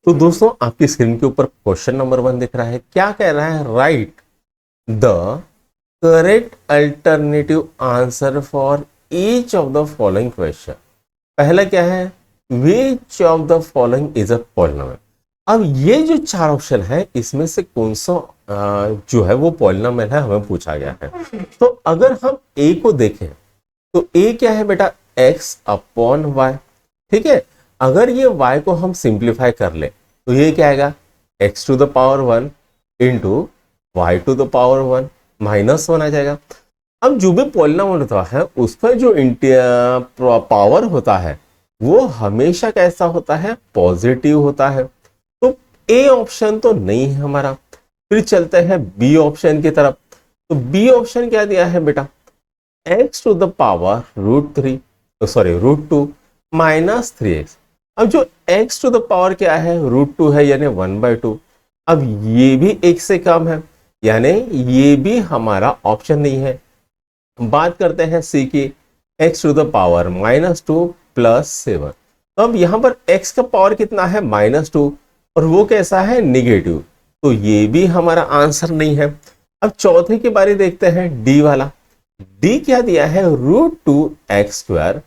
तो दोस्तों आपकी स्क्रीन के ऊपर क्वेश्चन नंबर 1 दिख रहा है। क्या कह रहा है? Right the correct alternative answer for each of the following question. पहला क्या है? Which of the following is a polynomial. अब ये जो 4 ऑप्शन है इसमें से कौन सा जो है वो पॉलिनोमियल है, हमें पूछा गया है। तो अगर हम ए को देखें तो ए क्या है बेटा? x upon y. ठीक है, अगर ये y को हम सिंप्लीफाई कर ले तो ये क्या आएगा? x to the power 1 into y to the power 1 minus 1 आ जाएगा। अब जो भी पॉलिनोमियल होता है उस पर जो पावर होता है वो हमेशा कैसा होता है? पॉजिटिव होता है। तो ए ऑप्शन तो नहीं है हमारा। फिर चलते हैं बी ऑप्शन की तरफ। तो बी ऑप्शन क्या दिया है बेटा? x to the power √2 minus 3x। अब जो x टू द पावर क्या है? √2 है, यानी 1/2। अब ये भी एक से कम है, यानी ये भी हमारा ऑप्शन नहीं है। बात करते हैं सी की, x to the power -2 plus 7। तो अब यहां पर x का पावर कितना है? -2, और वो कैसा है? निगेटिव। तो ये भी हमारा आंसर नहीं है। अब चौथे की बारी देखते हैं, डी वाला। डी क्या दिया है? √2x²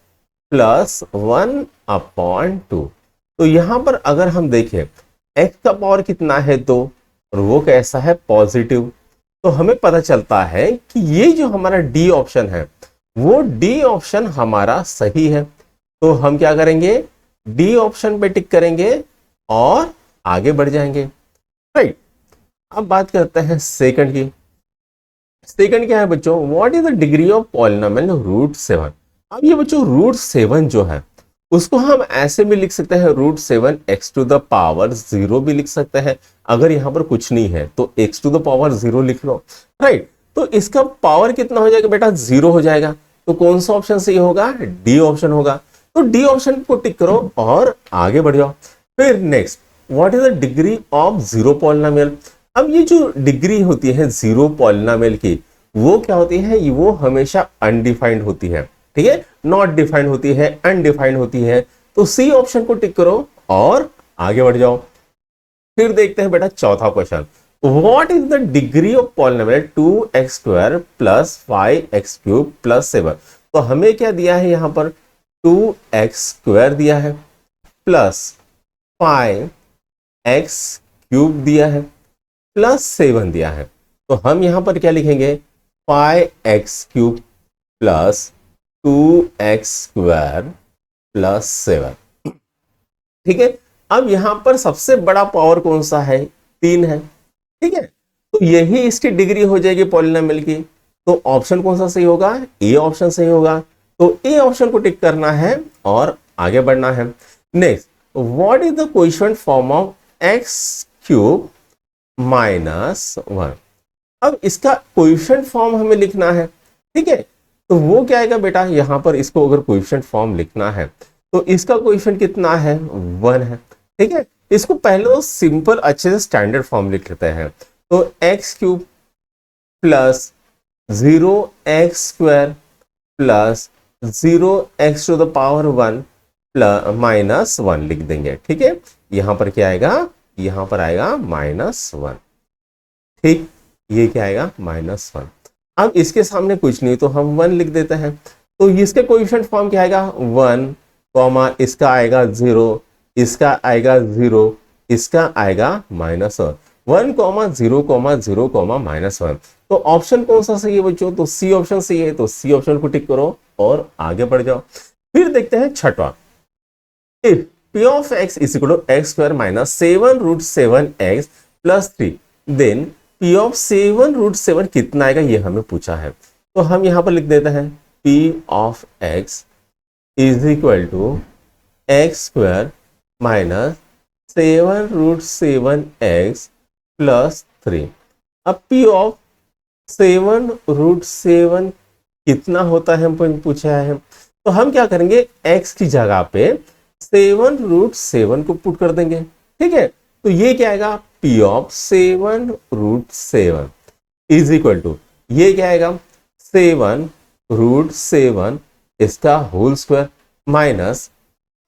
plus 1/2। तो यहां पर अगर हम देखें x का पावर कितना है 2, और वो कैसा है? पॉजिटिव। तो हमें पता चलता है कि ये जो हमारा डी ऑप्शन है वो डी ऑप्शन हमारा सही है। तो हम क्या करेंगे? डी ऑप्शन पे टिक करेंगे और आगे बढ़ जाएंगे। राइट। अब बात करते हैं सेकंड की। सेकंड क्या है बच्चों? What is the degree of polynomial √7। अब ये बच्चों √7 जो है उसको हम ऐसे भी लिख सकते हैं, √7 x टू द पावर 0 भी लिख सकते हैं। अगर यहां पर कुछ नहीं है तो x टू द पावर 0 लिख लो। राइट। तो इसका पावर कितना हो जाएगा बेटा? 0 हो जाएगा। तो कौन सा ऑप्शन सही होगा? डी ऑप्शन होगा। तो डी ऑप्शन को टिक करो और आगे बढ़ जाओ। फिर next, what is the degree of zero polynomial. अब ये जो डिग्री होती है जीरो पॉलिनोमियल की, वो क्या होती है? वो हमेशा अनडिफाइंड होती है। ठीक है, नॉट डिफाइंड होती है, अनडिफाइंड होती है। तो सी ऑप्शन को टिक करो और आगे बढ़ जाओ। फिर देखते हैं बेटा चौथा question. What is the degree of polynomial 2x² plus 5x³ plus 7। तो हमें क्या दिया है यहां पर? 2x² दिया है प्लस 5x³ दिया है प्लस 7 दिया है। तो हम यहां पर क्या लिखेंगे? 5x³ plus 2x² plus 7। ठीक है, अब यहां पर सबसे बड़ा पावर कौन सा है? 3 है। ठीक है, तो यही इसकी डिग्री हो जाएगी पॉलिनोमियल की। तो ऑप्शन कौन सा सही होगा? ए ऑप्शन सही होगा। तो ए ऑप्शन को टिक करना है और आगे बढ़ना है। Next, what is the quotient form of x³ -1। अब इसका क्वोशिएंट फॉर्म हमें लिखना है। ठीक है, तो वो क्या आएगा बेटा? यहां पर इसको अगर क्वोशिएंट फॉर्म लिखना है तो इसका क्वोशिएंट कितना है? 1 है। ठीक है, इसको पहले तो सिंपल अच्छे से स्टैंडर्ड फॉर्म लिख लेते हैं। तो x³ plus 0x² plus 0x to the power 1 plus -1 लिख देंगे। ठीक है, यहां पर क्या आएगा? यहां पर आएगा -1। ठीक, ये क्या आएगा? -1। अब इसके सामने कुछ नहीं तो हम 1 लिख देते हैं। तो इसके कोएफिशिएंट फॉर्म क्या आएगा? 1, इसका आएगा 0, इसका आएगा 0, इसका आएगा -1। 1, 0, 0, -1। तो ऑप्शन कौन सा सही है बच्चों? तो सी ऑप्शन सही है। तो सी ऑप्शन को टिक करो और आगे बढ़ जाओ। फिर देखते हैं छठवां। If p of x is equal to x² minus 7√7x plus 3, then p of 7√7 कितना आएगा? ये हमें पूछा है। तो हम यहां पर लिख देते हैं p of x is equal to x² minus 7√7x plus 3। अब p of 7√7 कितना होता है हमको पूछा है। तो हम क्या करेंगे? x की जगह पे 7√7 को पुट कर देंगे। ठीक है, तो ये क्या आएगा? p of 7√7 is equal to, ये क्या आएगा? 7√7 इसका होल स्क्वायर माइनस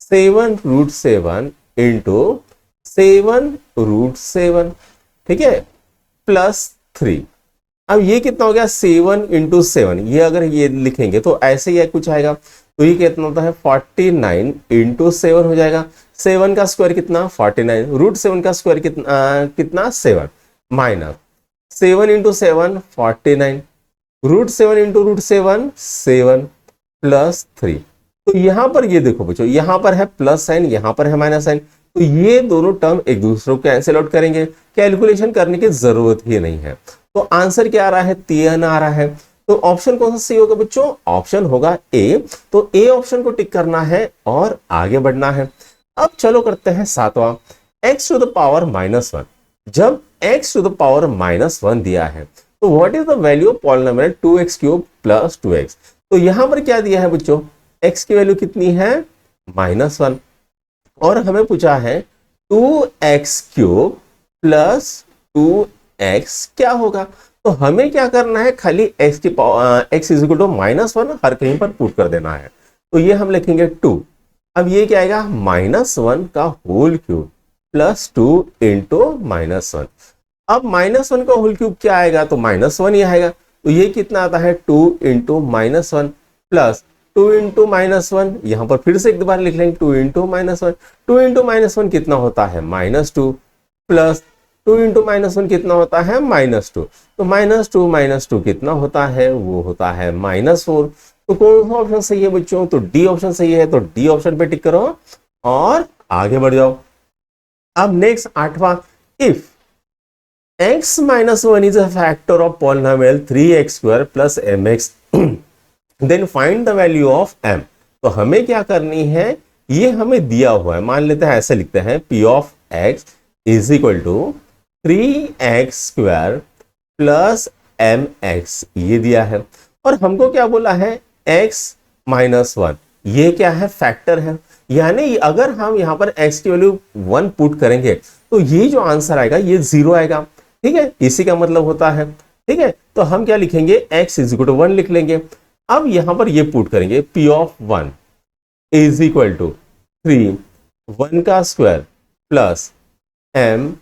7√7 इंटू 7√7, ठीक है, +3। अब ये कितना हो गया 7 × 7, ये अगर ये लिखेंगे तो ऐसे ही कुछ आएगा, तो ये कितना होता है 49 × 7 हो जाएगा। 7 का स्क्वायर कितना 49, √7 का स्क्वायर कितना 7, माइनस 7 × 7 49, √7 × √7 7 +3। तो यहां पर ये देखो बच्चों, यहां पर है प्लस साइन, यहां पर है माइनस साइन, तो ये दोनों टर्म एक दूसरे को कैंसिल आउट करेंगे, कैलकुलेशन करने की जरूरत ही नहीं है। तो आंसर क्या आ रहा है 3 आ रहा है। तो ऑप्शन कौन सा सही होगा बच्चों, ऑप्शन होगा ए। तो ए ऑप्शन को टिक करना है और आगे बढ़ना है। अब चलो करते हैं 7वां, x⁻⁻1। जब x⁻⁻1 दिया है तो what is the value of polynomial 2x³ + 2x। तो यहां पर क्या दिया है बच्चों, x की वैल्यू कितनी है -1, और हमें पूछा है 2x³ + 2x क्या होगा। तो हमें क्या करना है, खाली x = -1 हर कहीं पर पुट कर देना है। तो ये हम लिखेंगे 2। अब ये क्या आएगा -1 का होल क्यूब + 2 × -1। अब -1 का होल क्यूब क्या आएगा, तो -1 ही आएगा। तो ये कितना आता है 2 × -1 + 2 × -1, यहां पर फिर से एक बार लिख लेंगे 2 × -1। 2 × -1 कितना होता है -2, प्लस 2 × -1 कितना होता है -2। तो -2 - 2 कितना होता है, वो होता है -4। तो कौन सा ऑप्शन सही है बच्चों, तो डी ऑप्शन सही है। तो डी ऑप्शन पे टिक करो और आगे बढ़ जाओ। अब next 8वां, if x - 1 is a factor of polynomial 3x² + mx then find the value of m। तो हमें क्या करनी है, ये हमें दिया हुआ है, मान लेते हैं ऐसे लिखते हैं p of x = 3x² + mx, ये दिया है। और हमको क्या बोला है x - 1, ये क्या है फैक्टर है, यानी अगर हम यहाँ पर x की वैल्यू 1 पुट करेंगे तो ये जो आंसर आएगा ये 0 आएगा, ठीक है, इसी का मतलब होता है, ठीक है। तो हम क्या लिखेंगे x = 1 लिख लेंगे। अब यहां पर ये पुट करेंगे p of 1 = 3 1 का स्क्वायर प्लस m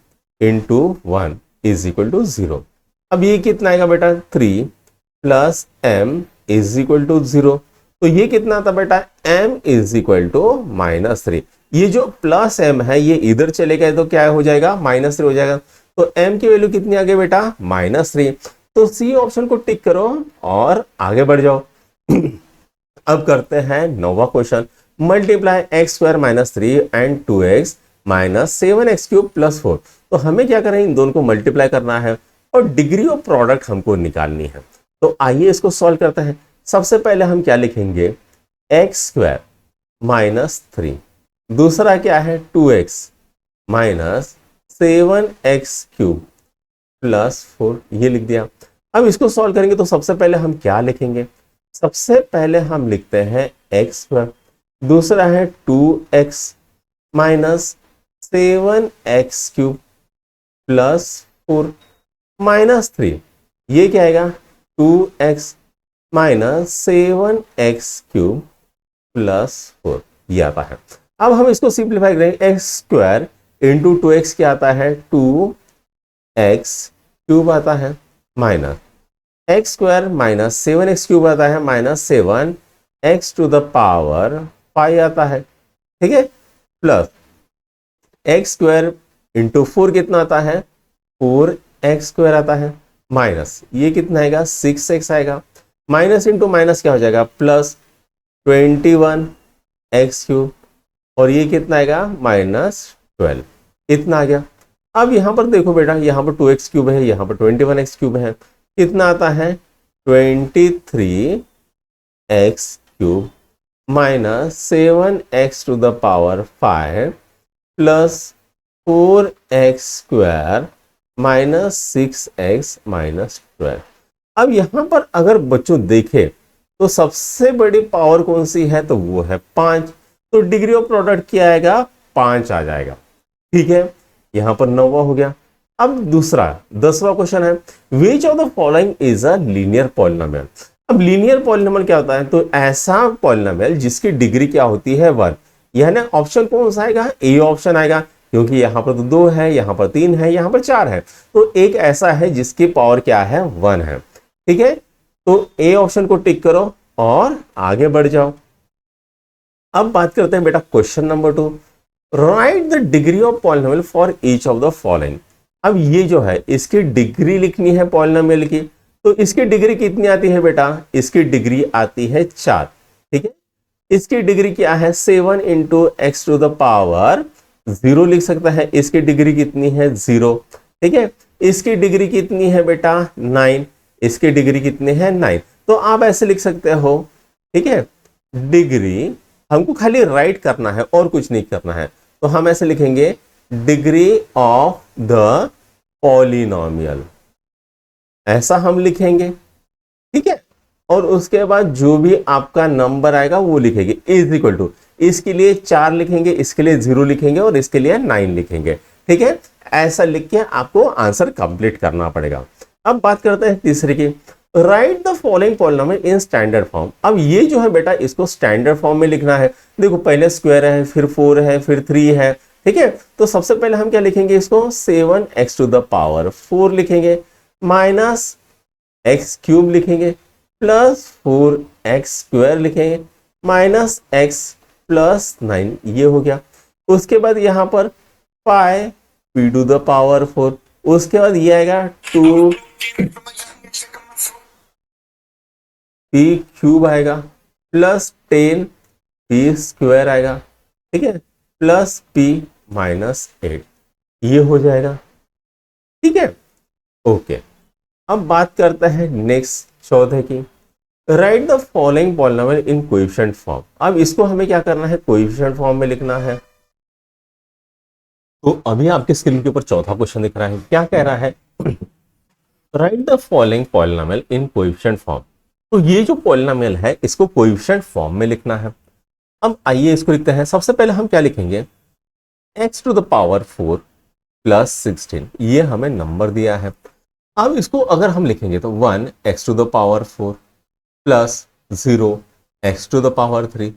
× 1 = 0। अब ये कितना आएगा बेटा 3 + m = 0। तो ये कितना था बेटा m = -3। ये जो प्लस m है ये इधर चले गए तो क्या हो जाएगा -3 हो जाएगा। तो m की वैल्यू कितनी आ गई बेटा -3। तो सी ऑप्शन को टिक करो और आगे बढ़ जाओ। अब करते हैं 9वां question, multiply x² - 3 and 2x - 7x³ + 4। तो हमें क्या करना है, इन दोनों को मल्टीप्लाई करना है और डिग्री ऑफ प्रोडक्ट हमको निकालनी है। तो आइए इसको सॉल्व करते हैं। सबसे पहले हम क्या लिखेंगे x² - 3, दूसरा क्या है 2x - 7x³ + 4, ये लिख दिया। अब इसको सॉल्व करेंगे तो सबसे पहले हम क्या लिखेंगे, सबसे पहले हम लिखते हैं x², दूसरा है 2x - 7x³ + 4 -3, ये क्या आएगा 2x - 7x³ + 4, ये आता है। अब हम इसको सिंप्लीफाई करेंगे, x² × 2x क्या आता है 2x³ आता है, माइनस x² - 7x³ आता है -7x⁵ आता है, ठीक है, प्लस x² × 4 कितना आता है 4x² आता है, माइनस ये कितना आएगा 6x आएगा, माइनस इंटू माइनस क्या हो जाएगा प्लस 21x³ और ये कितना आएगा -12, इतना आ गया। अब यहां पर देखो बेटा, यहां पर 2x³ है, यहां पर 21x³ है, कितना आता है 23x³ -7x⁵ plus 4x² -6x -12। अब यहां पर अगर बच्चों देखें तो सबसे बड़ी पावर कौन सी है, तो वो है 5। तो डिग्री ऑफ प्रोडक्ट क्या आएगा 5 आ जाएगा, ठीक है। यहां पर 9वां हो गया। अब दूसरा 10वां क्वेश्चन है, which of the following is a linear polynomial. अब लीनियर पॉलिनोमियल क्या होता है, तो ऐसा पॉलिनोमियल जिसकी डिग्री क्या होती है 1, यानी ऑप्शन कौन सा आएगा, ए ऑप्शन आएगा। क्योंकि यहाँ पर तो 2 है, यहाँ पर 3 है, यहाँ पर 4 है, तो एक ऐसा है जिसकी पावर क्या है 1 है। ठीक है, तो ए ऑप्शन को टिक करो और आगे बढ़ जाओ। अब बात करते हैं बेटा question number 2, right the degree of polynomial for each of the following. अब ये जो है इसकी डिग्री लिखनी है पॉलिनोमियल की, तो इसकी डिग्री कितनी आती है बेटा, इसकी डिग्री आती है 4। ठीक है, इसकी डिग्री क्या है 7 into x to the power 0 लिख सकता है, इसकी डिग्री कितनी है 0। ठीक है, इसकी डिग्री कितनी है बेटा 9, इसकी डिग्री कितनी है 9। तो आप ऐसे लिख सकते हो। ठीक है, डिग्री हमको खाली राइट करना है और कुछ नहीं करना है, तो हम ऐसे लिखेंगे डिग्री ऑफ द पॉलिनोमियल, ऐसा हम लिखेंगे। ठीक है, और उसके बाद जो भी आपका नंबर आएगा वो लिखेंगे इज इक्वल टू, इसके लिए 4 लिखेंगे, इसके लिए 0 लिखेंगे और इसके लिए 9 लिखेंगे। ठीक है, ऐसा लिख के आपको आंसर कंप्लीट करना पड़ेगा। अब बात करते हैं तीसरे की, right the following polynomial in standard form. अब ये जो है बेटा इसको स्टैंडर्ड फॉर्म में लिखना है। देखो पहले स्क्वायर है, फिर 4 है, फिर 3 है। ठीक है, तो सबसे पहले हम क्या लिखेंगे, इसको 7x टू द पावर 4 लिखेंगे, माइनस एक्स क्यूब लिखेंगे, प्लस 4x स्क्वायर लिखेंगे, माइनस x प्लस 9, ये हो गया। उसके बाद यहां पर पाई p टू द पावर 4, उसके बाद ये आएगा 2 p क्यूब आएगा, प्लस 10 p स्क्वायर आएगा। ठीक है, प्लस p माइनस 8, ये हो जाएगा। ठीक है, ओके। अब बात करते हैं नेक्स्ट चौथे की, right the following polynomial in coefficient form. अब इसको हमें क्या करना है, कोएफिशिएंट फॉर्म में लिखना है। तो अभी आपके स्क्रीन के ऊपर चौथा क्वेश्चन दिख रहा है, क्या कह रहा है, right the following polynomial in coefficient form. तो ये जो पॉलिनोमियल है इसको कोएफिशिएंट फॉर्म में लिखना है। अब आइए इसको लिखते हैं। सबसे पहले हम क्या लिखेंगे, x to the power 4 plus 16, ये हमें नंबर दिया है। अब इसको अगर हम लिखेंगे तो 1 x to the power 4 plus 0 x to the power 3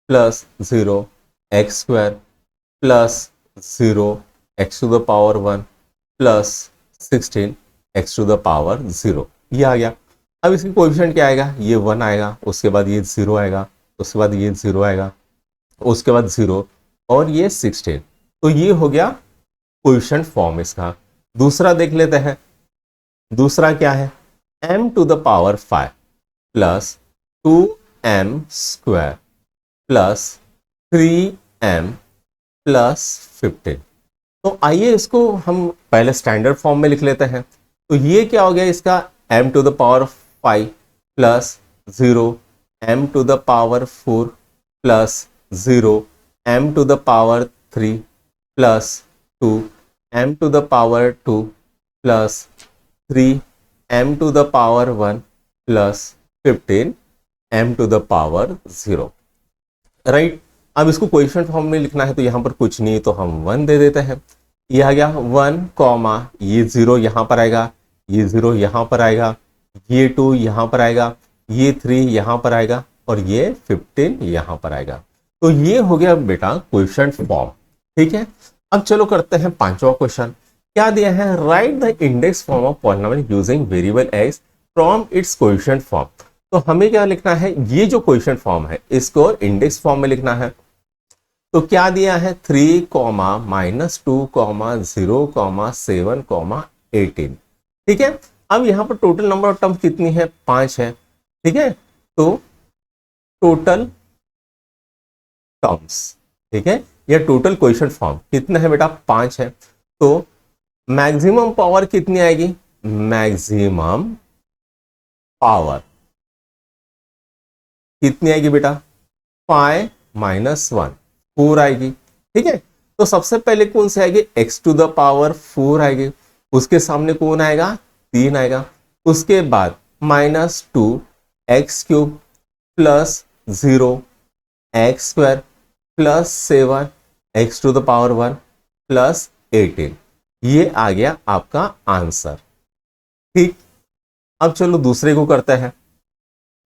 plus 0 x square plus 0 x to the power 1 plus 16 x to the power 0, ये आ गया। अब इसकी कोएफिशिएंट क्या आएगा, ये 1 आएगा, उसके बाद ये 0 आएगा, उसके बाद ये 0 आएगा, उसके बाद 0 और ये 16। तो ये हो गया कोएफिशिएंट फॉर्म इसका। दूसरा देख लेते हैं, दूसरा क्या है, m to the power 5 plus 2m square plus 3m plus 15। तो आइए इसको हम पहले स्टैंडर्ड फॉर्म में लिख लेते हैं। तो ये क्या हो गया इसका, m to the power 5 plus 0 m to the power 4 plus 0 m to the power 3 plus 2 m to the power 2 plus 3 m to the power 1 plus 15 m to the power 0। Right, अब इसको कोएफिशिएंट फॉर्म में लिखना है, तो यहां पर कुछ नहीं तो हम 1 दे देते हैं। ये आ गया 1 कॉमा, ये 0 यहां पर आएगा, ये 0 यहां पर आएगा, ये 2 यहां पर आएगा, ये 3 यहां पर आएगा और ये 15 यहां पर आएगा। तो ये हो गया बेटा कोएफिशिएंट फॉर्म। ठीक है, अब चलो करते हैं पांचवा क्वेश्चन। क्या दिया है, right the index form of polynomial using variable x from its coefficient form. तो हमें क्या लिखना है, ये जो कोएफिशिएंट फॉर्म है इसको इंडेक्स फॉर्म में लिखना है। तो क्या दिया है 3 comma minus 2 comma 0 comma 7 comma 18। ठीक है, अब यहां पर टोटल नंबर ऑफ टर्म कितनी है, 5 है। ठीक है, तो टोटल टर्म्स, ठीक है, या टोटल कोएफिशिएंट फॉर्म कितना है बेटा, 5 है। तो मैक्सिमम पावर कितनी आएगी, मैक्सिमम पावर कितनी आएगी बेटा, 5 माइनस 1 4 आएगी। ठीक है, तो सबसे पहले कौन से आएगी, x टू द पावर 4 आएगी, उसके सामने कौन आएगा, 3 आएगा, उसके बाद minus 2 x cube plus 0 x square plus 7 x to the power 1 plus 18, ये आ गया आपका आंसर। ठीक, अब चलो दूसरे को करते हैं।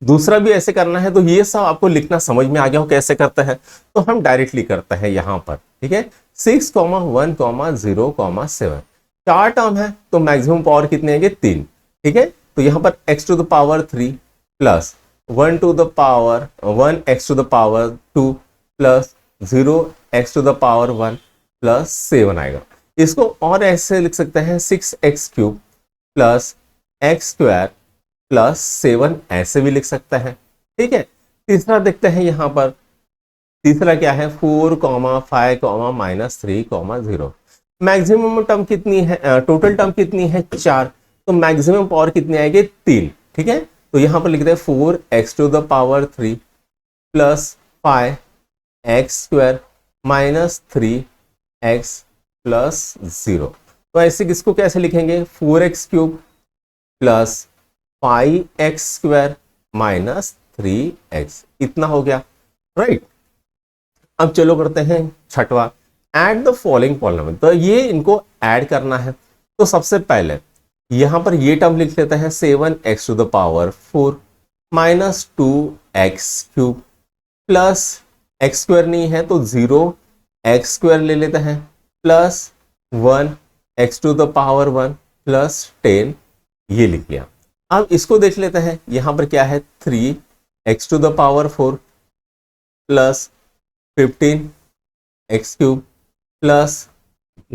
दूसरा भी ऐसे करना है, तो ये सब आपको लिखना समझ में आ गया हो कैसे करते हैं, तो हम डायरेक्टली करते हैं यहाँ पर। ठीक है, 6,1,0,7 चार टर्म है, तो मैक्सिमम पावर कितने आएंगे 3। ठीक है, तो यहाँ पर x to the power 3 plus 1 to the power 1 x to the power 2 plus 0 x to the power 1 plus 7 आएगा। इसको और ऐसे लिख सकते हैं 6x³ plus x square plus 7, ऐसे भी लिख सकते हैं। ठीक है, तीसरा देखते हैं यहाँ पर, तीसरा क्या है 4,5,-3,0। मैक्सिमम टर्म कितनी है, टोटल टर्म कितनी है 4, तो मैक्सिमम पावर कितनी आएगी 3। ठीक है, तो यहाँ पर लिखते हैं 4x to the power 3 plus 5x² minus 3x plus 0। तो ऐसे किसको कैसे लिखेंगे 4x³ plus 5x² minus 3x, इतना हो गया। राइट, अब चलो करते हैं छठवा, ऐड द फॉलोइंग पॉलिनोमियल। तो ये इनको ऐड करना है, तो सबसे पहले यहां पर ये टर्म लिख लेते हैं 7x to the power 4 minus 2x³ plus x² नहीं है तो 0x² ले लेते हैं plus 1x to the power 1 plus 10, ये लिख लिया। अब इसको देख लेते हैं, यहां पर क्या है 3x to the power 4 plus 15x³ plus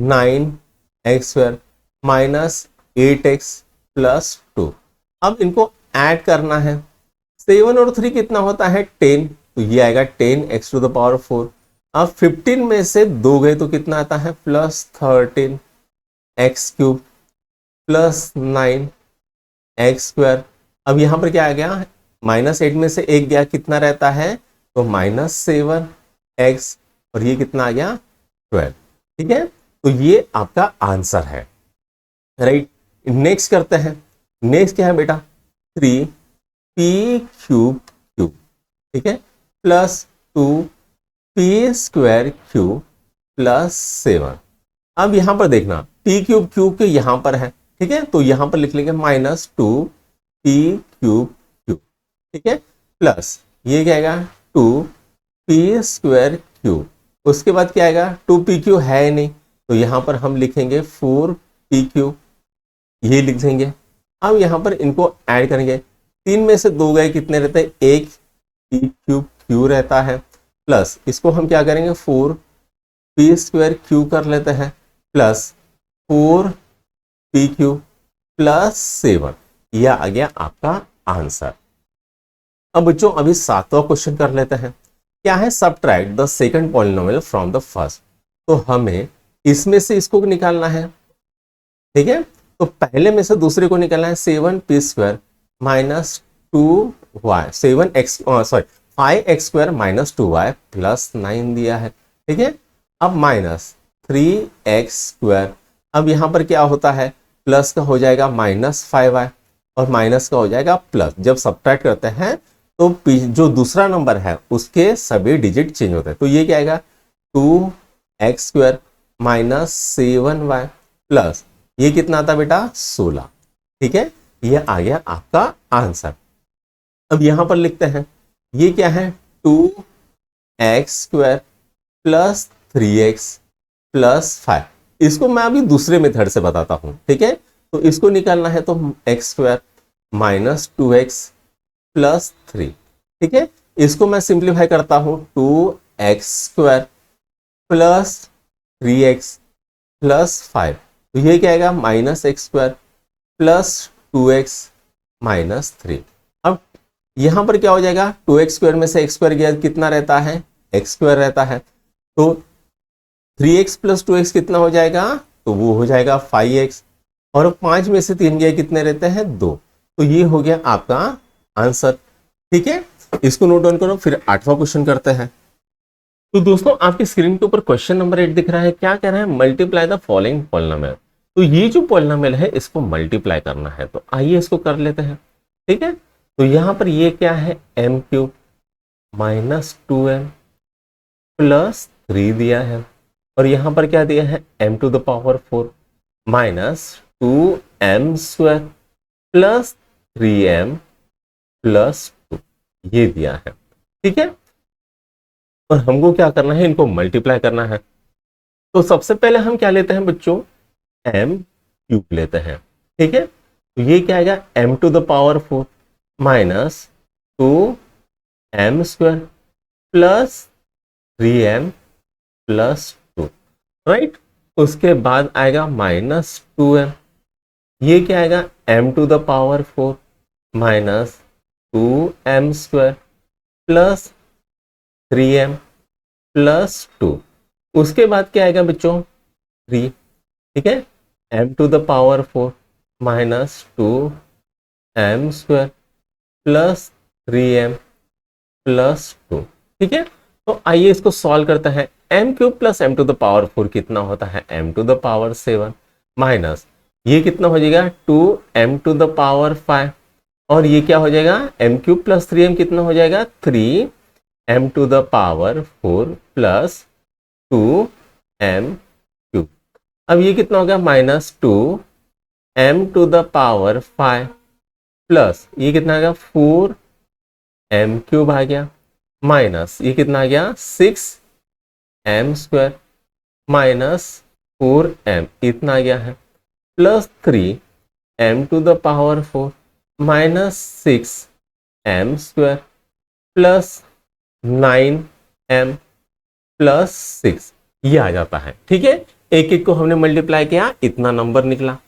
9x² minus 8x plus 2। अब इनको ऐड करना है, 7 और 3 कितना होता है 10, तो ये आएगा 10x टू द पावर 4। अब 15 में से 2 गए तो कितना आता है प्लस 13x³ प्लस 9x²। अब यहां पर क्या आ गया, -8 में से 1 गया, कितना रहता है तो -7x, और ये कितना आ गया 12। ठीक है, तो ये आपका आंसर है। राइट, नेक्स्ट करते हैं, नेक्स्ट क्या है बेटा 3p³ ठीक है प्लस 2p² प्लस 7। अब यहां पर देखना p³ के यहां पर है, ठीक है, तो यहां पर लिख लेंगे -2p³, ठीक है, प्लस ये क्या आएगा 2p², उसके बाद क्या आएगा 2pq है नहीं, तो यहां पर हम लिखेंगे 4pq, ये लिख देंगे। अब यहां पर इनको ऐड करेंगे, 3 में से 2 गए, कितने रहते हैं 1 p³ रहता है, प्लस इसको हम क्या करेंगे 4p²q कर लेते हैं प्लस 4pq प्लस 7, यह आ गया आपका आंसर। अब बच्चों अभी 7वां क्वेश्चन कर लेते हैं, क्या है subtract the second polynomial from the first. तो हमें इसमें से इसको निकालना है, ठीक है, तो पहले में से दूसरे को निकालना है 7p² minus 2y 5x² minus 2y plus 9 दिया है, ठीक है। अब माइनस 3x², अब यहां पर क्या होता है प्लस का हो जाएगा -5y और माइनस का हो जाएगा प्लस। जब सब्ट्रैक्ट करते हैं तो जो दूसरा नंबर है उसके सभी डिजिट चेंज होते हैं, तो ये क्या आएगा 2x² माइनस 7y प्लस ये कितना आता बेटा 16, ठीक है, ये आ गया आपका आंसर। अब यहां पर लिखते हैं ये क्या है 2x² प्लस 3x प्लस 5, इसको मैं अभी दूसरे मेथड से बताता हूं, ठीक है। तो इसको निकालना है तो x² माइनस 2x प्लस 3, ठीक है, इसको मैं सिंप्लीफाई करता हूं 2x² प्लस 3x प्लस 5, तो ये क्या आएगा -x² प्लस 2x माइनस 3। अब यहां पर क्या हो जाएगा 2x² में से x² गया, कितना रहता है x² रहता है, तो 3x प्लस 2x कितना हो जाएगा, तो वो हो जाएगा 5x, और 5 में से 3 गए, कितने रहते हैं 2, तो ये हो गया आपका आंसर, ठीक है। इसको नोट डाउन करो, फिर 8वां क्वेश्चन करते हैं। तो दोस्तों आपकी स्क्रीन के ऊपर क्वेश्चन नंबर 8 दिख रहा है, क्या कह रहा है मल्टीप्लाई द फॉलोइंग पॉलिनोमियल। तो ये जो पॉलिनोमियल है इसको मल्टीप्लाई करना है, तो आइए इसको कर लेते हैं, ठीक है। तो यहां पर ये क्या है m³ माइनस 2m प्लस 3 दिया है, और यहां पर क्या दिया है m to the power 4 minus 2m² plus 3m plus 2, ये दिया है, ठीक है। और हमको क्या करना है, इनको मल्टीप्लाई करना है। तो सबसे पहले हम क्या लेते हैं बच्चों, एम क्यूब लेते हैं, ठीक है। तो ये क्या आएगा, m to the power 4 minus 2m² plus 3m plus 2, right. उसके बाद आएगा -2m, ये क्या आएगा, m to the power 4 minus 2m² plus 3m plus 2। उसके बाद क्या आएगा बच्चों, 3, ठीक है। m to the power 4 minus 2m² plus 3m plus 2, ठीक है। तो आइए इसको सॉल्व करते हैं। m cube plus m to the power 4 कितना होता है, m to the power 7 minus ये कितना हो जाएगा, 2m टू द पावर 5, और ये क्या हो जाएगा, m क्यूब प्लस 3m कितना हो जाएगा, 3m to the power 4 plus 2m cube. अब ये कितना हो गया, -2m to the power 5 plus ये कितना आ गया, 4m क्यूब आ गया, माइनस ये कितना आ गया, 6m² माइनस 4m इतना आ गया है, plus 3m to the power 4 minus 6m² plus 9m plus 6, ये आ जाता है, ठीक है। एक एक को हमने मल्टीप्लाई किया, इतना नंबर निकला।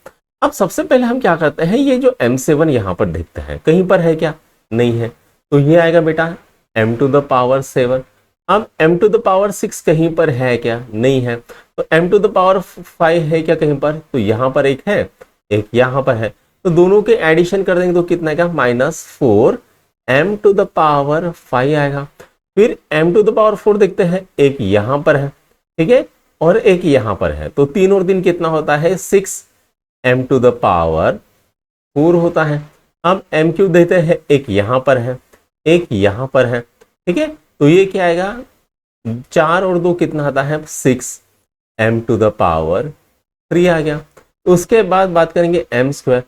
अब सबसे पहले हम क्या करते हैं, ये जो m7 यहां पर देखते हैं, कहीं पर है क्या, नहीं है, तो ये आएगा बेटा m टू द पावर 7। अब m टू द पावर 6 कहीं पर है क्या, नहीं है, तो m टू द पावर 5 है क्या कहीं पर, तो यहां पर एक है, एक यहां पर है, तो दोनों के एडिशन कर देंगे तो कितना आएगा, -4m टू द पावर 5 आएगा। फिर m टू द पावर 4 देखते हैं, एक यहां पर है, ठीक है, और एक यहां पर है, तो 3 और 3 कितना होता है, 6m टू द पावर 4 होता है। अब m क्यूब देते हैं, एक यहां पर है, एक यहां पर है, ठीक है, तो ये क्या आएगा, 4 और 2 कितना आता है, 6m टू द पावर 3 आ गया। उसके बाद बात करेंगे m²,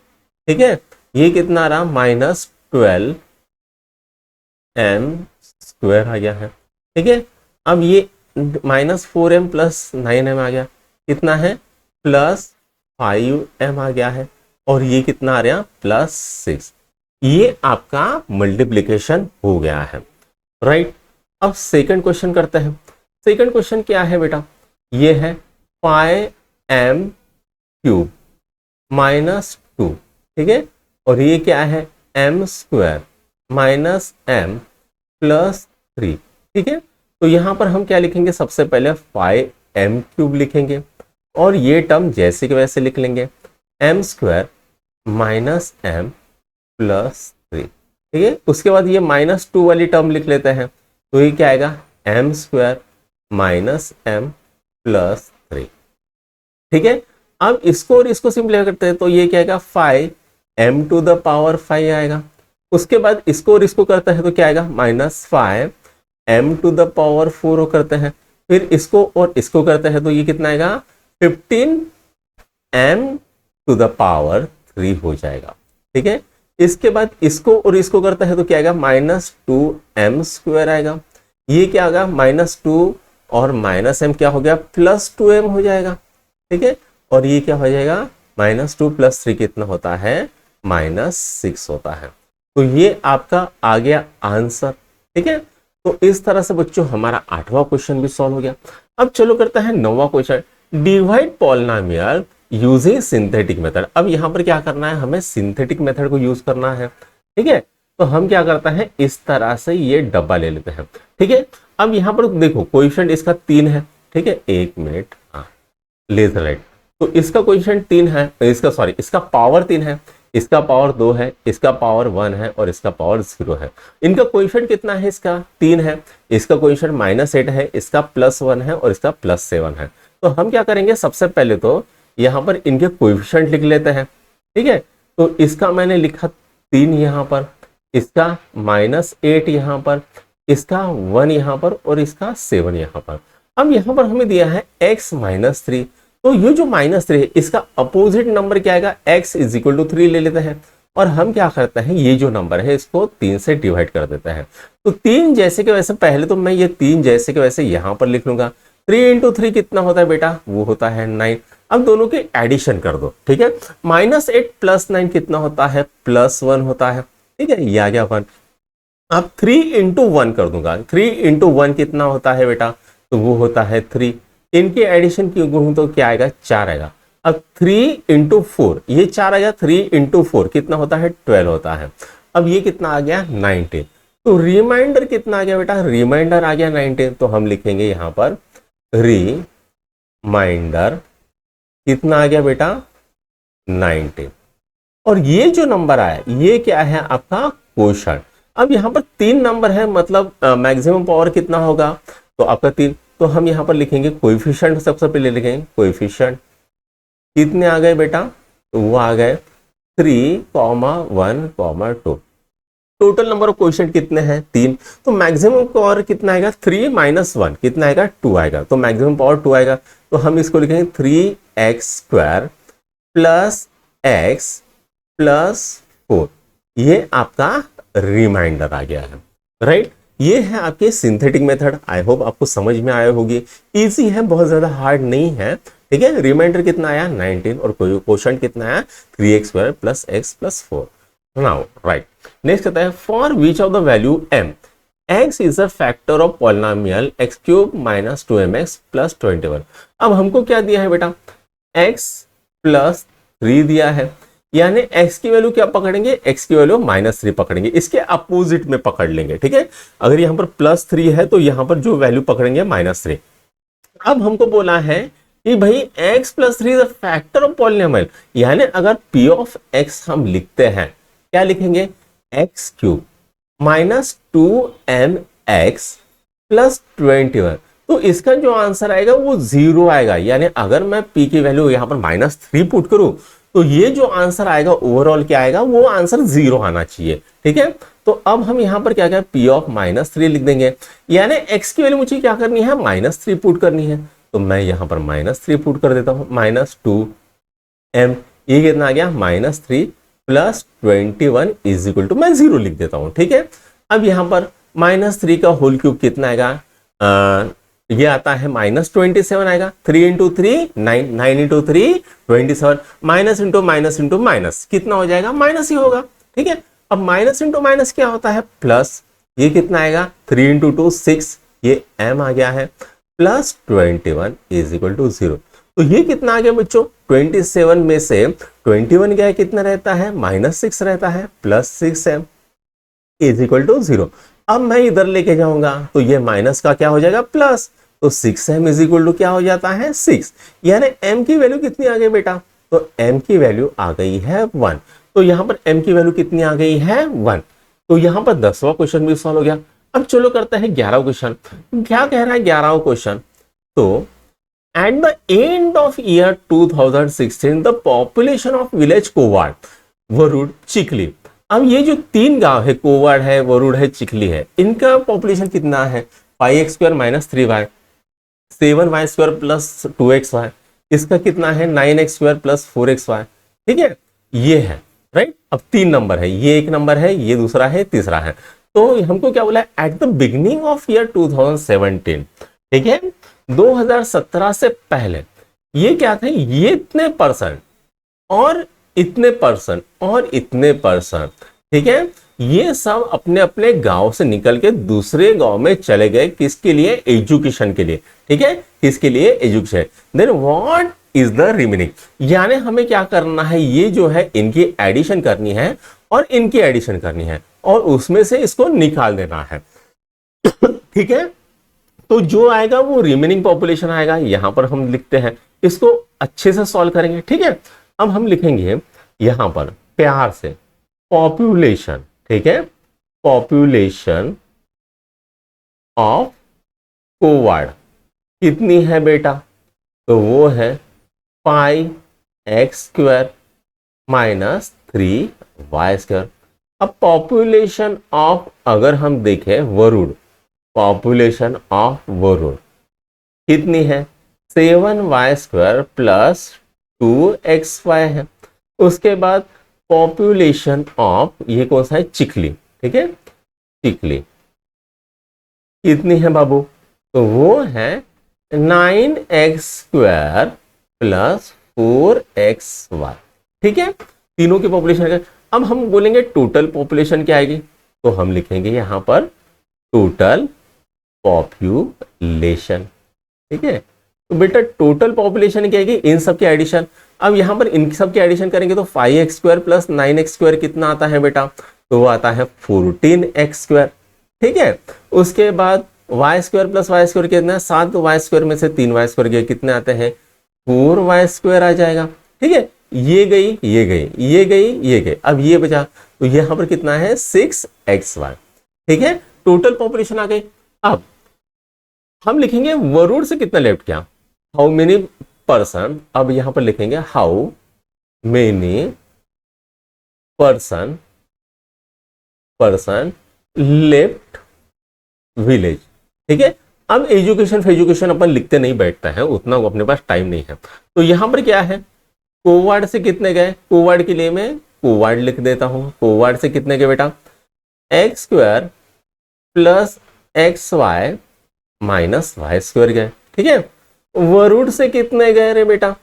ठीक है, ये कितना आ रहा, -12m² आ गया है, ठीक है। अब ये -4m प्लस 9m आ गया, कितना है, +5m आ गया है, और ये कितना आ रहा, +6। ये आपका मल्टीप्लिकेशन हो गया है, राइट। अब सेकंड क्वेश्चन करते हैं। सेकंड क्वेश्चन क्या है बेटा, ये है 5m³ -2, ठीक है, और ये क्या है, m² माइनस m प्लस 3, ठीक है। तो यहां पर हम क्या लिखेंगे, सबसे पहले 5m³ लिखेंगे, और ये टर्म जैसे कि वैसे लिख लेंगे, m² माइनस m प्लस 3, ठीक है। उसके बाद ये -2 वाली टर्म लिख लेते हैं, तो ये क्या आएगा, m² माइनस m प्लस 3, ठीक है। अब इसको और इसको सिंपलीफाई करते हैं, तो ये क्या आएगा, 5m टू द पावर 5 आएगा। उसके बाद इसको और इसको करते हैं, तो क्या आएगा, -5m टू द पावर 4 करते हैं। फिर इसको और इसको करते हैं, तो ये कितना आएगा, 15m टू द पावर 3 हो जाएगा, ठीक है। इसके बाद इसको और इसको करता है, तो क्या आएगा, -2m² आएगा। ये क्या आएगा, -2 और -m क्या हो गया, +2m हो जाएगा, ठीक है। और ये क्या हो जाएगा, -2 + 3 कितना होता है, -6 होता है। तो ये आपका आ गया आंसर, ठीक है। तो इस तरह से बच्चों हमारा 8वां क्वेश्चन भी सॉल्व हो गया। अब चलो करते हैं 9वां question, divide polynomial using synthetic method. अब यहां पर क्या करना है, हमें सिंथेटिक मेथड को यूज करना है, ठीक है। तो हम क्या करते हैं, इस तरह से ये डब्बा ले लेते हैं, ठीक है। अब यहां पर देखो कोएफिशिएंट इसका 3 है, ठीक है, 1 मिनट, हाँ लेट राइट। तो इसका कोएफिशिएंट 3 है, इसका पावर 3 है, इसका पावर 2 है, इसका पावर 1 है, और इसका पावर 0 है। इनका कोएफिशिएंट कितना है, इसका 3 है, इसका कोएफिशिएंट -8 है, इसका +1 है, और इसका +7 है। तो हम क्या करेंगे, सबसे पहले तो यहां पर इनके कोएफिशिएंट लिख लेते हैं, ठीक है। तो इसका मैंने लिखा 3 यहां पर, इसका -8 यहां पर, इसका 1 यहां पर, और इसका 7 यहां पर। अब यहां पर हमें दिया है x -3, तो ये जो -3 है इसका अपोजिट नंबर क्या आएगा, x = 3 ले लेते हैं। और हम क्या करते हैं, ये जो नंबर है इसको 3 से डिवाइड कर देते हैं। तो 3 जैसे के वैसे, पहले तो मैं ये 3 जैसे के वैसे यहां पर लिख लूंगा। 3 इंटू 3 कितना होता है बेटा, वो होता है 9। अब दोनों के एडिशन कर दो, ठीक है। -8 + 9 कितना होता है, +1 होता है, ठीक है, ये आ गया 1। अब 3 इंटू 1 कर दूंगा, 3 इंटू 1 कितना होता है बेटा, तो वो होता है 3। इनके एडिशन की कहूं तो क्या आएगा, 4 आएगा। अब 3 इंटू 4, ये 4 आ गया, 3 इंटू 4 कितना होता है, 12 होता है। अब ये कितना आ गया, 19। तो रिमाइंडर कितना आ गया बेटा, रिमाइंडर आ गया 19। तो हम लिखेंगे यहां पर रिमाइंडर कितना आ गया बेटा, 19। और ये जो नंबर आया ये क्या है, आपका क्वोशंट। अब यहाँ पर 3 नंबर है, मतलब मैक्सिमम पावर कितना होगा, तो आपका 3। तो हम यहाँ पर लिखेंगे कोएफिशिएंट, सबसे पहले लिखेंगे कोएफिशिएंट कितने आ गए बेटा, तो वो आ गए 3, 1, 2। टोटल नंबर ऑफ क्वेश्चन कितने हैं, 3। तो मैक्सिमम पावर कितना आएगा, 3 - 1 कितना आएगा, 2 आएगा। तो मैक्सिमम पावर 2 आएगा। तो हम इसको लिखेंगे 3x² + x + 4। ये आपका रिमाइंडर आ गया है, राइट। ये है आपके सिंथेटिक मेथड। आई होप आपको समझ में आया होगी, इजी है, बहुत ज्यादा हार्ड नहीं है, ठीक है। रिमाइंडर कितना आया, 19, और क्वोशंट कितना आया, 3x² + x + 4। Now right, next आता है for which of the value m x is a factor of polynomial x³ - 2mx + 21। अब हमको क्या दिया है बेटा, x + 3 दिया है, यानी x की वैल्यू क्या पकड़ेंगे, x की वैल्यू -3 पकड़ेंगे, इसके अपोजिट में पकड़ लेंगे, ठीक है। अगर यहां पर +3 है तो यहां पर जो वैल्यू पकड़ेंगे -3। अब हमको बोला है कि भाई x + 3 is a factor of polynomial, यानी अगर p ऑफ x हम लिखते हैं, क्या लिखेंगे, x³ - 2mx + 21। तो इसका जो आंसर आएगा वो 0 आएगा, यानी अगर मैं p की वैल्यू यहां पर -3 पुट करूं तो ये जो आंसर आएगा ओवरऑल क्या आएगा, वो आंसर 0 आना चाहिए, ठीक है। तो अब हम यहां पर क्या क्या, p ऑफ -3 लिख देंगे, यानी x की वैल्यू मुझे क्या करनी है, -3 पुट करनी है। तो मैं यहां पर -3 पुट कर देता हूं, -2m, ये कितना आ गया, -3 + 21 = मैं 0 लिख देता हूं, ठीक है। अब यहां पर -3 का होल क्यूब कितना आएगा, ये आता है -27 आएगा। 3 × 3 9, 9 × 3 27, minus into minus into minus कितना हो जाएगा, माइनस ही होगा, ठीक है। अब माइनस इंटू माइनस क्या होता है, प्लस। ये कितना आएगा, 3 × 2 6, ये m आ गया है, + 21 = 0। तो ये कितना आ गया बच्चों, 27 में से 21 गया कितना रहता है, -6 रहता है, +6m = 0। अब मैं इधर लेके जाऊंगा तो ये माइनस का क्या हो जाएगा, प्लस। तो 6m = क्या हो जाता है, 6। यानी m की वैल्यू कितनी आ गई बेटा, तो m की वैल्यू आ गई है 1। तो यहां पर m की वैल्यू कितनी आ गई है, 1। तो यहां पर 10वां क्वेश्चन भी सॉल्व हो गया। अब चलो करते हैं 11वां क्वेश्चन। क्या कह रहा है 11वां क्वेश्चन, तो at the end of year 2016 the population of village Kowad, Warud, Chikhli. अब ये जो 3 गांव है, कोवाड़ है, वरुड़ है, चिखली है, इनका पॉपुलेशन कितना है, 5x² - 3y, 7y² + 2xy, इसका कितना है, 9x² + 4xy, ठीक है, ये है, राइट। अब 3 नंबर है, ये एक नंबर है, ये दूसरा है, तीसरा है। तो हमको क्या बोला है, at the beginning of year 2017, ठीक है, 2017 से पहले ये क्या थे, ये इतने परसेंट और इतने परसेंट और इतने परसेंट, ठीक है, ये सब अपने अपने गांव से निकल के दूसरे गांव में चले गए, किसके लिए, एजुकेशन के लिए, ठीक है, किसके लिए, education. Then what is the remaining, यानी हमें क्या करना है, ये जो है इनकी एडिशन करनी है और इनकी एडिशन करनी है और उसमें से इसको निकाल देना है, ठीक है। तो जो आएगा वो रिमेनिंग पॉपुलेशन आएगा, यहां पर हम लिखते हैं, इसको अच्छे से सॉल्व करेंगे, ठीक है। अब हम लिखेंगे यहां पर प्यार से पॉपुलेशन, ठीक है, पॉपुलेशन ऑफ कोवाड़ कितनी है बेटा, तो वो है 5x² - 3y²। अब पॉपुलेशन ऑफ, अगर हम देखें वरुड़, पॉपुलेशन ऑफ वरुड़ कितनी है, 7y² + 2xy है। उसके बाद पॉपुलेशन ऑफ, ये कौन सा है, चिखली, ठीक है, चिखली कितनी है बाबू, तो वो है 9x² प्लस 4xy, ठीक है, तीनों की पॉपुलेशन। अब हम बोलेंगे टोटल पॉपुलेशन क्या आएगी, तो हम लिखेंगे यहां पर टोटल पॉपुलेशन, ठीक है। तो बेटा टोटल पॉपुलेशन क्या आएगी, इन सब की एडिशन। अब यहां पर इन सब की एडिशन करेंगे तो 5x² प्लस 9x² कितना आता है बेटा, तो वो आता है 14x², ठीक है। उसके बाद y² प्लस y² कितना है, 7y² में से 3y² गए, कितने आते हैं, 4y² आ जाएगा, ठीक है। ये गई, ये गई, ये गई, ये गई, अब ये बचा, तो यहां पर कितना है 6xy, ठीक है, टोटल पॉपुलेशन आ गई। अब हम लिखेंगे वरुण से कितना लेफ्ट किया, हाउ मेनी पर्सन, अब यहां पर लिखेंगे how many person left village, ठीक है। अब एजुकेशन अपन लिखते नहीं बैठते हैं, उतना अपने पास टाइम नहीं है, तो यहां पर क्या है, कोवार्ड से कितने गए, कोवार्ड के लिए मैं कोवार्ड लिख देता हूं, कोवार्ड से कितने गए बेटा, x² plus xy minus y² गए, ठीक है। वरुण से कितने गए रे बेटा,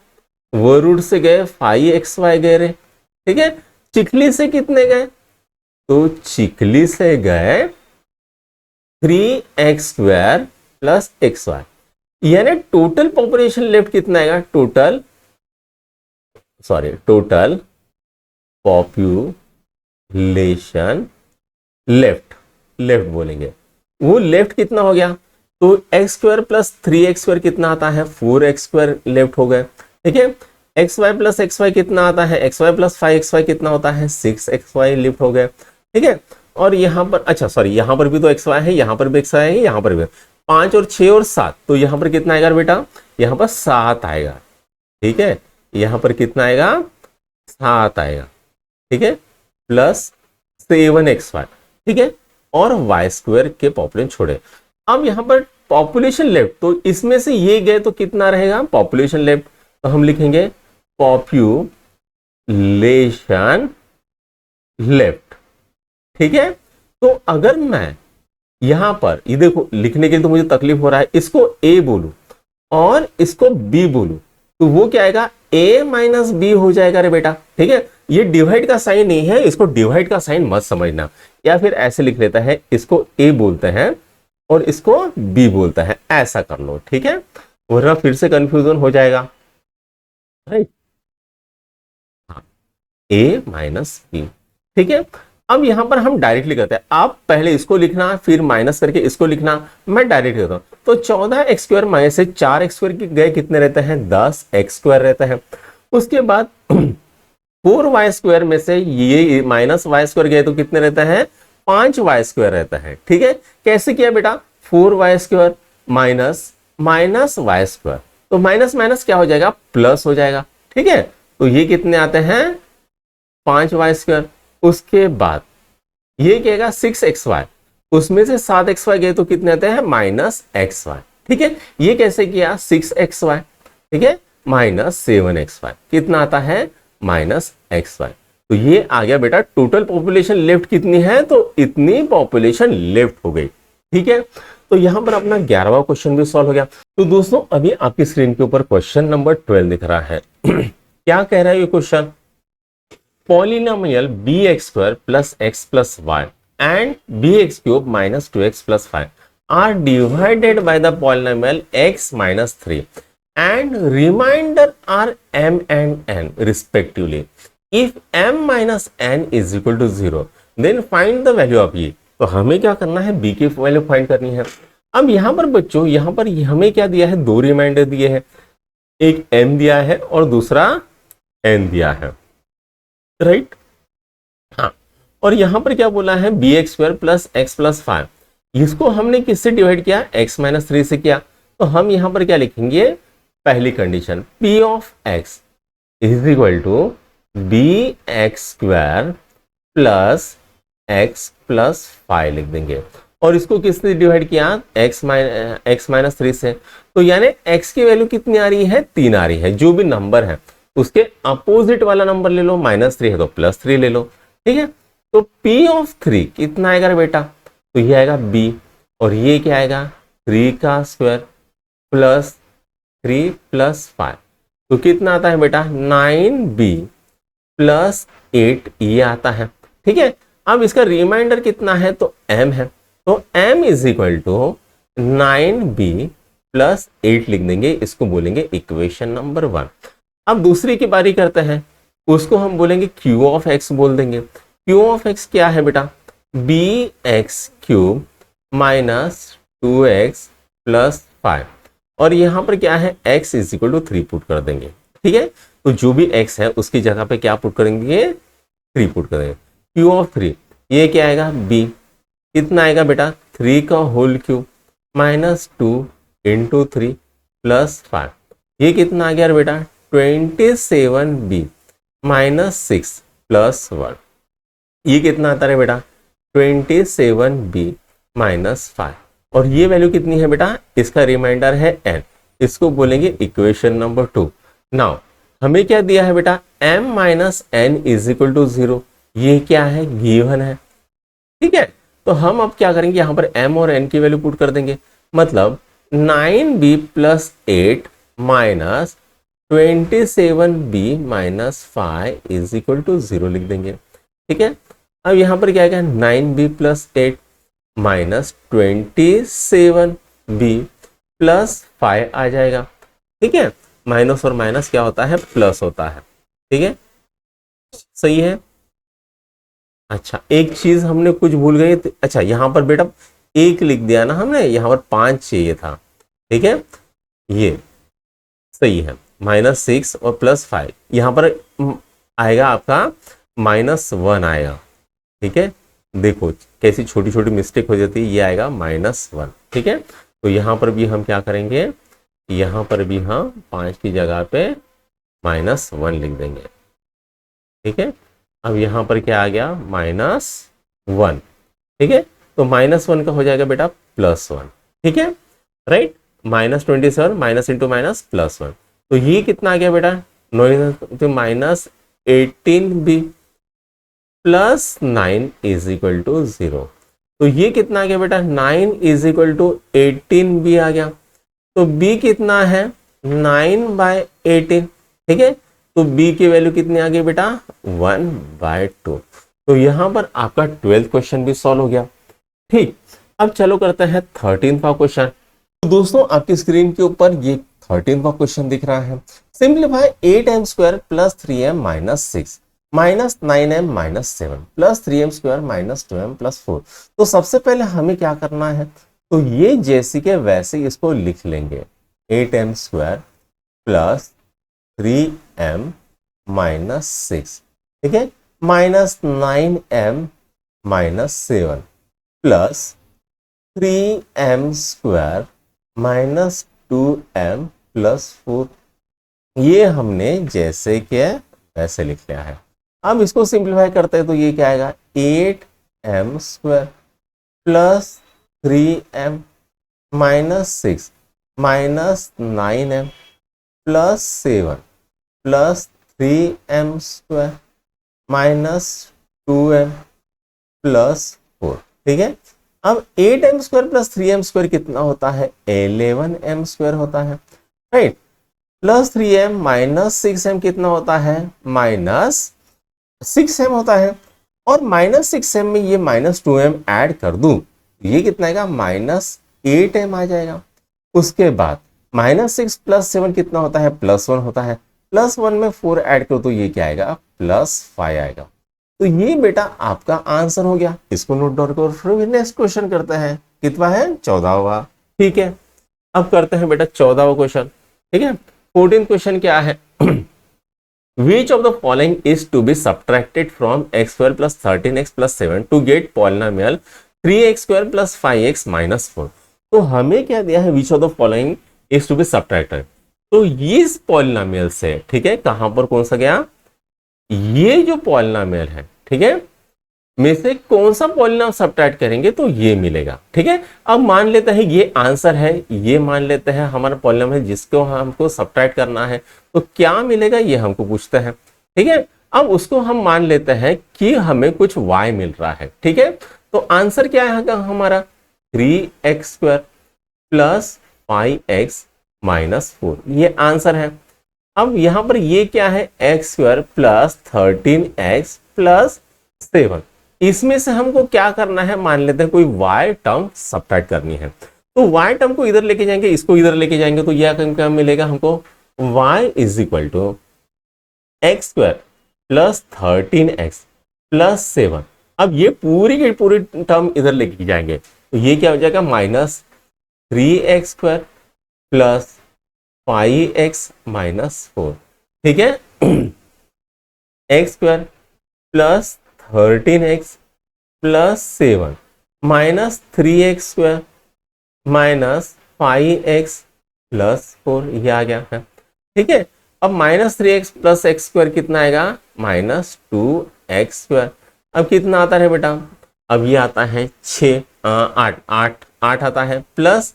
वरुण से गए 5xy गए रे, ठीक है। चिखली से कितने गए, तो चिखली से गए 3x² प्लस xy, यानी टोटल पॉपुलेशन लेफ्ट कितना आएगा, टोटल पॉपुलेशन लेफ्ट बोलेंगे, वो लेफ्ट कितना हो गया, तो x² प्लस 3x² कितना आता है, 4x² लेफ्ट हो गए, ठीक है। xy प्लस xy कितना आता है, xy प्लस 5xy कितना होता है, 6xy लेफ्ट हो गए, ठीक है। और यहां पर, अच्छा सॉरी, यहां पर भी तो xy है, यहां पर भी xy है, यहां पर भी 5 और 6 और 7, तो यहां पर कितना आएगा बेटा, यहां पर 7 आएगा, ठीक है, यहां पर कितना आएगा, 7 आएगा, ठीक है, प्लस 7xy, ठीक है, और y² के पॉपुलेशन छोड़े। अब यहां पर पॉपुलेशन लेफ्ट, तो इसमें से ये गए तो कितना रहेगा, पॉपुलेशन लेफ्ट, तो हम लिखेंगे पॉपुलेशन लेफ्ट, ठीक है। तो अगर मैं यहां पर ये देखो लिखने के लिए तो मुझे तकलीफ हो रहा है, इसको a बोलूं और इसको b बोलूं, तो वो क्या आएगा, a माइनस बी हो जाएगा रे बेटा, ठीक है। ये डिवाइड का साइन नहीं है, इसको डिवाइड का साइन मत समझना, या फिर ऐसे लिख लेता है, इसको a बोलते हैं और इसको b बोलता है, ऐसा कर लो, ठीक है, वरना फिर से कंफ्यूजन हो जाएगा, राइट, हाँ, a माइनस बी, ठीक है। अब यहां पर हम डायरेक्टली करते हैं, आप पहले इसको लिखना फिर माइनस करके इसको लिखना, मैं डायरेक्ट करता हूं, तो 14x² माइनस से 4x² के गए कितने रहते हैं, 10x² रहता है। उसके बाद 4y² में से ये माइनस y² गए तो कितने रहता है, 5y² रहता है, ठीक है। कैसे किया बेटा, 4y² माइनस y², तो माइनस माइनस क्या हो जाएगा, प्लस हो जाएगा, ठीक है। तो ये कितने आते हैं, 5y²। उसके बाद ये क्या 6xy, उसमें से 7xy गए तो कितने आते हैं, -xy, ठीक है। ये कैसे किया, 6xy, ठीक है, -7xy कितना आता है, -xy। तो ये आ गया बेटा, टोटल पॉपुलेशन लेफ्ट कितनी है, तो इतनी पॉपुलेशन लेफ्ट हो गई, ठीक है। तो यहां पर अपना 11वां क्वेश्चन भी सॉल्व हो गया। तो दोस्तों अभी आपकी स्क्रीन के ऊपर क्वेश्चन नंबर 12 दिख रहा है। क्या कह रहा है ये question, polynomial bx² plus x plus y and bx³ minus 2x plus 5 are divided by the polynomial x minus 3 and remainder are m and n respectively. If m minus n is equal to 0, then find the value of e. तो हमें क्या करना है, b की value find करनी है। अब यहां पर बच्चों, यहां पर हमें क्या दिया है, दो रिमाइंडर दिए हैं, एक m दिया है और दूसरा n दिया है, राइट, हाँ। और यहां पर क्या बोला है, bx² प्लस x प्लस 5, इसको हमने किससे डिवाइड किया, x माइनस 3 से किया। तो हम यहां पर क्या लिखेंगे, पहली condition p of x is equal to bx² plus x plus 5 लिख देंगे, और इसको किससे डिवाइड किया, x माइनस 3 से। तो यानी x की वैल्यू कितनी आ रही है, 3 आ रही है, जो भी नंबर है। उसके अपोजिट वाला नंबर ले लो, -3 है तो +3 ले लो, ठीक है। तो P ऑफ 3 कितना आएगा बेटा, तो ये आएगा B, और ये क्या आएगा 3 का स्क्वायर प्लस 3 + 5, तो कितना आता है बेटा 9B + 8 ये आता है, ठीक है। अब इसका रिमाइंडर कितना है, तो M है, तो M = 9B + 8 लिख देंगे, इसको बोलेंगे इक्वेशन नंबर 1। अब दूसरी की बारी करते हैं, उसको हम बोलेंगे Q ऑफ X बोल देंगे। Q ऑफ X क्या है बेटा, BX³ - 2X + 5, और यहां पर क्या है X = 3 पुट कर देंगे, ठीक है। तो जो भी X है उसकी जगह पे क्या पुट करेंगे, 3 पुट करेंगे। Q ऑफ 3 ये क्या आएगा B, कितना आएगा बेटा 3 का होल क्यूब -2 × 3 + 5, ये कितना आ गया बेटा 27B -6 + 1, ये कितना आता है बेटा 27B -5, और ये वैल्यू कितनी है बेटा, इसका रिमाइंडर है n, इसको बोलेंगे इक्वेशन नंबर 2। नाउ हमें क्या दिया है बेटा m - n = 0, ये क्या है गिवन है, ठीक है। तो हम अब क्या करेंगे, यहां पर m और n की वैल्यू पुट कर देंगे, मतलब 9B + 8 - 27B - 5 = 0 लिख देंगे, ठीक है। अब यहां पर क्या आएगा 9B + 8 - 27B + 5 आ जाएगा, ठीक है। माइनस और माइनस क्या होता है, प्लस होता है, ठीक है, सही है। अच्छा एक चीज हमने कुछ भूल गए, अच्छा यहां पर बेटा 1 लिख दिया ना हमने, यहां पर 5 चाहिए था, ठीक है, ये सही है। -6 और +5 यहां पर आएगा आपका -1 आएगा, ठीक है। देखो कैसी छोटी छोटी मिस्टेक हो जाती है, ये आएगा -1, ठीक है। तो यहां पर भी हम क्या करेंगे, यहां पर भी हम 5 की जगह पे -1 लिख देंगे, ठीक है। अब यहां पर क्या आ गया -1, ठीक है। तो -1 का हो जाएगा बेटा +1, ठीक है, राइट। -27 माइनस इंटू माइनस +1, तो ये कितना आ गया बेटा -18B + 9 = 0, तो ये कितना आ गया बेटा 9 = 18B आ गया, तो B कितना है 9/18, ठीक है। तो B की वैल्यू कितनी आ गई बेटा 1/2, तो यहां पर आपका 12th क्वेश्चन भी सॉल्व हो गया, ठीक। अब चलो करते हैं 13वां क्वेश्चन। तो दोस्तों आपकी स्क्रीन के ऊपर ये 13वां क्वेश्चन दिख रहा है, simplify 8m² + 3m - 6 -9m - 7 + 3m² - 2m + 4। तो सबसे पहले हमें क्या करना है, तो ये जैसे के वैसे इसको लिख लेंगे, 8m² + 3m - 6, ठीक है, -9m - 7 + 3m² - 2m + 4, ये हमने जैसे के वैसे लिख लिया है। अब इसको सिंप्लीफाई करते हैं तो ये क्या आएगा 8m² + 3m - 6 -9m + 7 + 3m² - 2m + 4, ठीक है। अब 8m² + 3m² कितना होता है 11m² होता है, राइट। प्लस 3m - 6m कितना होता है -6m होता है, और -6m में ये -2m ऐड कर दूं, ये कितना आएगा -8m आ जाएगा। उसके बाद -6 + 7 कितना होता है +1 होता है, +1 में 4 ऐड करो तो ये क्या आएगा +5 आएगा। तो ये बेटा आपका आंसर हो गया, इसको नोट डाउन करो। फिर नेक्स्ट क्वेश्चन करते हैं, कितना है 14वां, ठीक है। अब करते हैं बेटा 14वां क्वेश्चन, ठीक है। 14th क्वेश्चन क्या है, which of the following is to be subtracted from x² + 13x + 7 to get polynomial 3x² + 5x - 4। तो हमें क्या दिया है, which of the following is to be subtracted, तो ये इस पॉलिनोमियल से, ठीक है, कहां पर कौन सा गया, ये जो पॉलिनोमियल है, ठीक है, में से कौन सा पॉलिनॉम सब्ट्रैक्ट करेंगे तो ये मिलेगा। ठीक है, अब मान लेते हैं ये आंसर है, ये मान लेते हैं हमारा पॉलिनॉम है जिसको हमको सब्ट्रैक्ट करना है, तो क्या मिलेगा ये हमको पूछते हैं। ठीक है, अब उसको हम मान लेते हैं कि हमें कुछ y मिल रहा है। ठीक है, तो आंसर क्या है हमारा 3x² प्लस 5x माइनस 4, ये आंसर है। अब यहां पर ये क्या है x² प्लस 13x प्लस 7, इसमें से हमको क्या करना है, मान लेते हैं कोई y टर्म सब्ट्रैक्ट करनी है, तो y टर्म को इधर लेके जाएंगे, इसको इधर लेके जाएंगे, तो यह क्या मिलेगा हमको y is equal to x² plus 13x plus 7। अब ये पूरी की पूरी टर्म इधर लेके जाएंगे, तो ये क्या हो जाएगा minus 3x² plus 5x minus 4। ठीक है, x² plus 13x plus 7 minus 3x² minus 5x plus 4, ये आ गया है। ठीक है, अब माइनस 3x प्लस x² कितना आएगा माइनस 2x²। अब कितना आता है बेटा, अब ये आता है 8 आता है, प्लस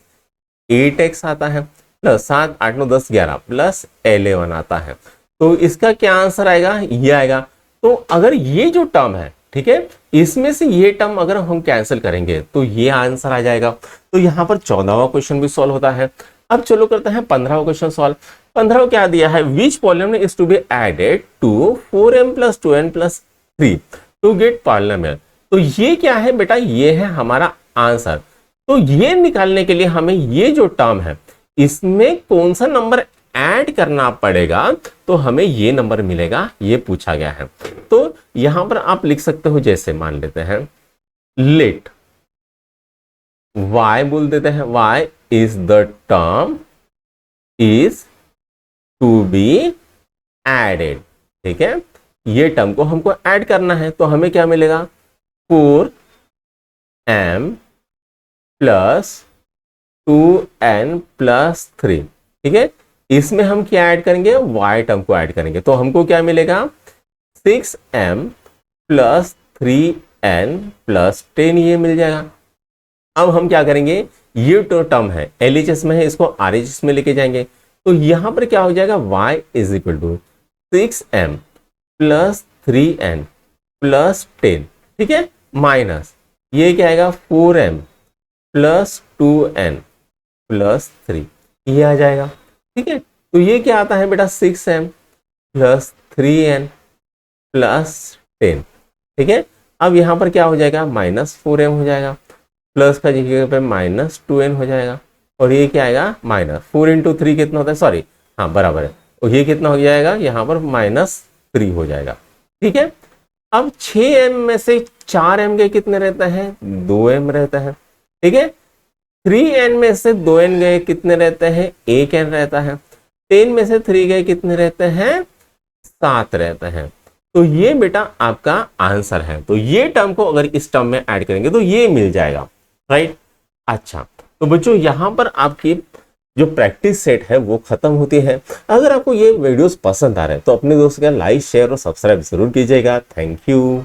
8x आता है, प्लस 7 8 9 10 11 प्लस 11 आता है। तो इसका क्या आंसर आएगा, ये आएगा। तो अगर ये जो टर्म है, ठीक है, इसमें से ये टर्म अगर हम कैंसिल करेंगे तो ये आंसर आ जाएगा। तो यहां पर 14वां क्वेश्चन भी सॉल्व होता है। अब चलो करते हैं 15वां क्वेश्चन सॉल्व। 15वां क्या दिया है, which polynomial is to be added to 4m plus 2n plus 3 to get polynomial. तो ये क्या है बेटा, ये है हमारा आंसर। तो ये निकालने के लिए हमें ये जो टर्म है इसमें कौन सा नंबर ऐड करना पड़ेगा तो हमें ये नंबर मिलेगा, ये पूछा गया है। तो यहां पर आप लिख सकते हो, जैसे मान लेते हैं लेट y बोल देते हैं, y is the term is to be added. ठीक है, ये टर्म को हमको ऐड करना है, तो हमें क्या मिलेगा 4m प्लस 2n प्लस 3। ठीक है, इसमें हम क्या ऐड करेंगे, y टर्म को ऐड करेंगे, तो हमको क्या मिलेगा 6m प्लस 3n प्लस 10, ये मिल जाएगा। अब हम क्या करेंगे, ये तो टर्म है LHS में है, इसको RHS में लेके जाएंगे, तो यहां पर क्या हो जाएगा y is equal to 6m plus 3n plus 10। ठीक है, माइनस ये क्या आएगा 4m प्लस 2n प्लस 3, ये आ जाएगा। ठीक है, तो ये क्या आता है बेटा 6m प्लस 3n प्लस 10। ठीक है, अब यहां पर क्या हो जाएगा माइनस 4m हो जाएगा, प्लस का जगह पे माइनस 2n हो जाएगा, और ये क्या आएगा माइनस 4 इंटू 3 कितना होता है, सॉरी हाँ बराबर है, और ये कितना हो जाएगा यहाँ पर माइनस 3 हो जाएगा। ठीक है, अब 6m में से 4m गए कितने रहते हैं, 2m रहता है। ठीक है, 3n में से 2n गए कितने रहते हैं, 1n रहता है। 10 में से 3 गए कितने रहते हैं, 7 रहते हैं। तो ये बेटा आपका आंसर है। तो ये टर्म को अगर इस टर्म में ऐड करेंगे तो ये मिल जाएगा, राइट। अच्छा, तो बच्चों यहां पर आपकी जो प्रैक्टिस सेट है वो खत्म होती है। अगर आपको ये वीडियोस पसंद आ रहे हैं तो अपने दोस्तों का लाइक शेयर और सब्सक्राइब जरूर कीजिएगा। Thank you.